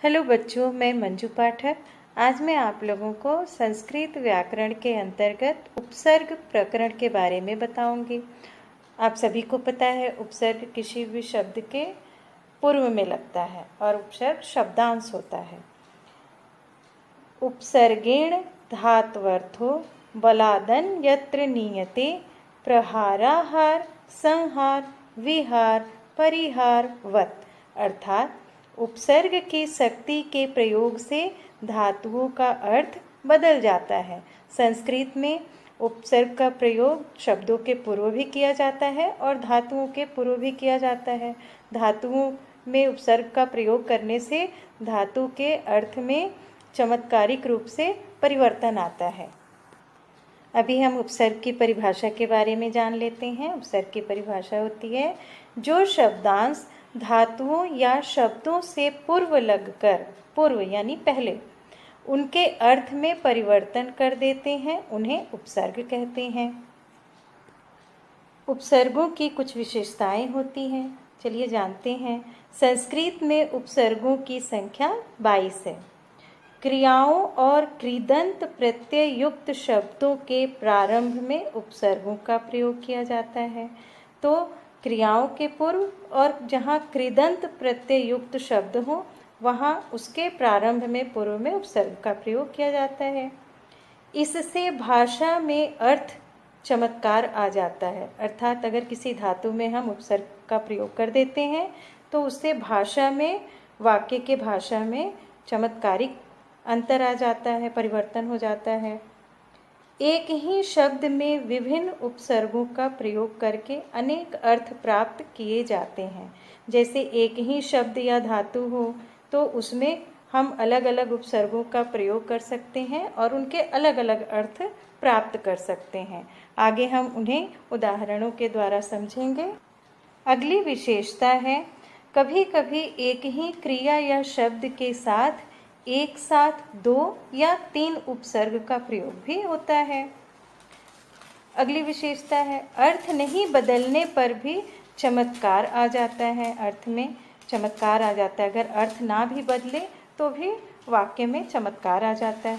Hello बच्चों, मैं मंजू पाठक। आज मैं आप लोगों को संस्कृत व्याकरण के अंतर्गत उपसर्ग प्रकरण के बारे में बताऊंगी। आप सभी को पता है, उपसर्ग किसी भी शब्द के पूर्व में लगता है और उपसर्ग शब्दांश होता है। उपसर्गेण धात्वर्थो बलादन यत्र नीयते प्रहाराहार संहार विहार परिहार वत्, अर्थात उपसर्ग की शक्ति के प्रयोग से धातुओं का अर्थ बदल जाता है। संस्कृत में उपसर्ग का प्रयोग शब्दों के पूर्व भी किया जाता है और धातुओं के पूर्व भी किया जाता है। धातुओं में उपसर्ग का प्रयोग करने से धातु के अर्थ में चमत्कारिक रूप से परिवर्तन आता है। अभी हम उपसर्ग की परिभाषा के बारे में जान लेते हैं। उपसर्ग की परिभाषा होती है जो शब्दांश धातुओं या शब्दों से पूर्व लगकर, पूर्व यानी पहले, उनके अर्थ में परिवर्तन कर देते हैं, उन्हें उपसर्ग कहते हैं। उपसर्गों की कुछ विशेषताएं होती हैं, चलिए जानते हैं। संस्कृत में उपसर्गों की संख्या 22 है। क्रियाओं और कृदंत प्रत्यय युक्त शब्दों के प्रारंभ में उपसर्गों का प्रयोग किया जाता है। तो क्रियाओं के पूर्व और जहाँ कृदंत प्रत्यय युक्त शब्द हो वहाँ उसके प्रारंभ में पूर्व में उपसर्ग का प्रयोग किया जाता है। इससे भाषा में अर्थ चमत्कार आ जाता है, अर्थात अगर किसी धातु में हम उपसर्ग का प्रयोग कर देते हैं तो उससे भाषा में, वाक्य के भाषा में चमत्कारिक अंतर आ जाता है, परिवर्तन हो जाता है। एक ही शब्द में विभिन्न उपसर्गों का प्रयोग करके अनेक अर्थ प्राप्त किए जाते हैं। जैसे एक ही शब्द या धातु हो तो उसमें हम अलग अलग उपसर्गों का प्रयोग कर सकते हैं और उनके अलग अलग अर्थ प्राप्त कर सकते हैं। आगे हम उन्हें उदाहरणों के द्वारा समझेंगे। अगली विशेषता है, कभी कभी एक ही क्रिया या शब्द के साथ एक साथ 2 या 3 उपसर्ग का प्रयोग भी होता है। अगली विशेषता है, अर्थ नहीं बदलने पर भी चमत्कार आ जाता है। अर्थ में चमत्कार आ जाता है, अगर अर्थ ना भी बदले तो भी वाक्य में चमत्कार आ जाता है।